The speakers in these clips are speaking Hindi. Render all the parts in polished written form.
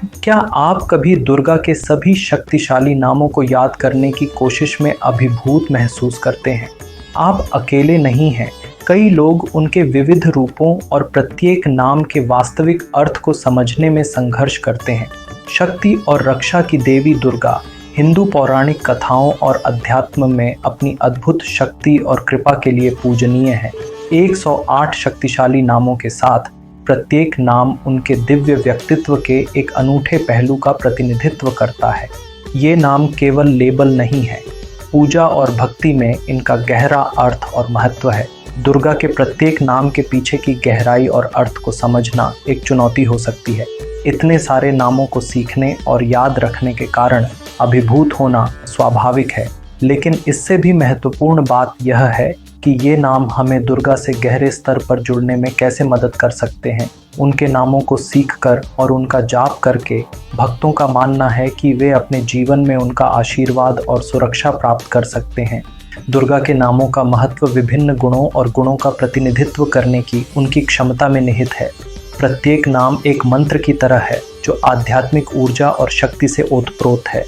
क्या आप कभी दुर्गा के सभी शक्तिशाली नामों को याद करने की कोशिश में अभिभूत महसूस करते हैं? आप अकेले नहीं हैं। कई लोग उनके विविध रूपों और प्रत्येक नाम के वास्तविक अर्थ को समझने में संघर्ष करते हैं। शक्ति और रक्षा की देवी दुर्गा हिंदू पौराणिक कथाओं और अध्यात्म में अपनी अद्भुत शक्ति और कृपा के लिए पूजनीय है। 108 शक्तिशाली नामों के साथ प्रत्येक नाम उनके दिव्य व्यक्तित्व के एक अनूठे पहलू का प्रतिनिधित्व करता है। ये नाम केवल लेबल नहीं है, पूजा और भक्ति में इनका गहरा अर्थ और महत्व है। दुर्गा के प्रत्येक नाम के पीछे की गहराई और अर्थ को समझना एक चुनौती हो सकती है। इतने सारे नामों को सीखने और याद रखने के कारण अभिभूत होना स्वाभाविक है, लेकिन इससे भी महत्वपूर्ण बात यह है कि ये नाम हमें दुर्गा से गहरे स्तर पर जुड़ने में कैसे मदद कर सकते हैं। उनके नामों को सीखकर और उनका जाप करके भक्तों का मानना है कि वे अपने जीवन में उनका आशीर्वाद और सुरक्षा प्राप्त कर सकते हैं। दुर्गा के नामों का महत्व विभिन्न गुणों और गुणों का प्रतिनिधित्व करने की उनकी क्षमता में निहित है। प्रत्येक नाम एक मंत्र की तरह है जो आध्यात्मिक ऊर्जा और शक्ति से ओतप्रोत है।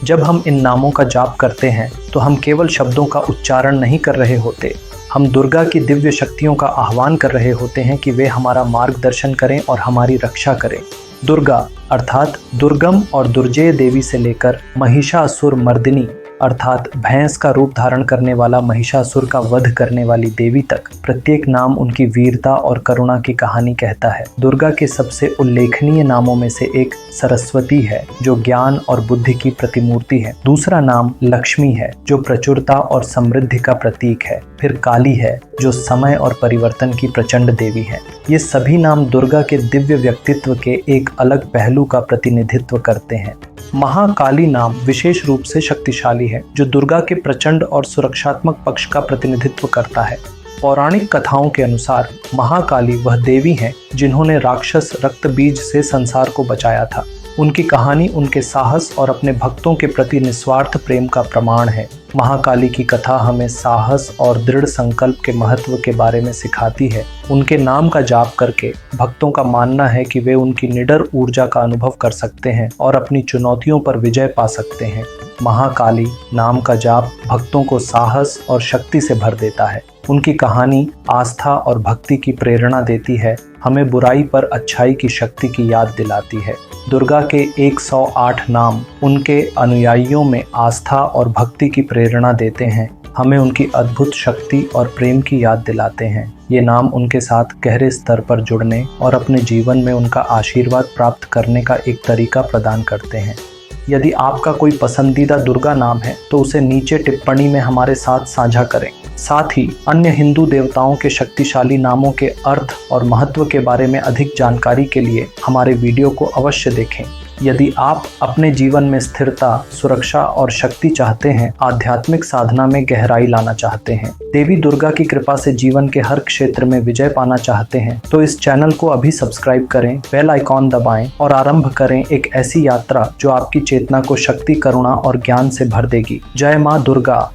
जब हम इन नामों का जाप करते हैं तो हम केवल शब्दों का उच्चारण नहीं कर रहे होते, हम दुर्गा की दिव्य शक्तियों का आह्वान कर रहे होते हैं कि वे हमारा मार्गदर्शन करें और हमारी रक्षा करें। दुर्गा अर्थात दुर्गम और दुर्जय देवी से लेकर महिषासुर मर्दिनी अर्थात भैंस का रूप धारण करने वाला महिषासुर का वध करने वाली देवी तक, प्रत्येक नाम उनकी वीरता और करुणा की कहानी कहता है। दुर्गा के सबसे उल्लेखनीय नामों में से एक सरस्वती है जो ज्ञान और बुद्धि की प्रतिमूर्ति है। दूसरा नाम लक्ष्मी है जो प्रचुरता और समृद्धि का प्रतीक है। फिर काली है जो समय और परिवर्तन की प्रचंड देवी है। ये सभी नाम दुर्गा के दिव्य व्यक्तित्व के एक अलग पहलू का प्रतिनिधित्व करते हैं। महाकाली नाम विशेष रूप से शक्तिशाली है जो दुर्गा के प्रचंड और सुरक्षात्मक पक्ष का प्रतिनिधित्व करता है। पौराणिक कथाओं के अनुसार महाकाली वह देवी हैं जिन्होंने राक्षस रक्त बीज से संसार को बचाया था। उनकी कहानी उनके साहस और अपने भक्तों के प्रति निस्वार्थ प्रेम का प्रमाण है। महाकाली की कथा हमें साहस और दृढ़ संकल्प के महत्व के बारे में सिखाती है। उनके नाम का जाप करके भक्तों का मानना है कि वे उनकी निडर ऊर्जा का अनुभव कर सकते हैं और अपनी चुनौतियों पर विजय पा सकते हैं। महाकाली नाम का जाप भक्तों को साहस और शक्ति से भर देता है। उनकी कहानी आस्था और भक्ति की प्रेरणा देती है, हमें बुराई पर अच्छाई की शक्ति की याद दिलाती है। दुर्गा के 108 नाम उनके अनुयायियों में आस्था और भक्ति की प्रेरणा देते हैं, हमें उनकी अद्भुत शक्ति और प्रेम की याद दिलाते हैं। ये नाम उनके साथ गहरे स्तर पर जुड़ने और अपने जीवन में उनका आशीर्वाद प्राप्त करने का एक तरीका प्रदान करते हैं। यदि आपका कोई पसंदीदा दुर्गा नाम है तो उसे नीचे टिप्पणी में हमारे साथ साझा करें। साथ ही अन्य हिंदू देवताओं के शक्तिशाली नामों के अर्थ और महत्व के बारे में अधिक जानकारी के लिए हमारे वीडियो को अवश्य देखें। यदि आप अपने जीवन में स्थिरता, सुरक्षा और शक्ति चाहते हैं, आध्यात्मिक साधना में गहराई लाना चाहते हैं, देवी दुर्गा की कृपा से जीवन के हर क्षेत्र में विजय पाना चाहते हैं, तो इस चैनल को अभी सब्सक्राइब करें, बेल आइकॉन दबाएं और आरंभ करें एक ऐसी यात्रा जो आपकी चेतना को शक्ति, करुणा और ज्ञान से भर देगी। जय मां दुर्गा।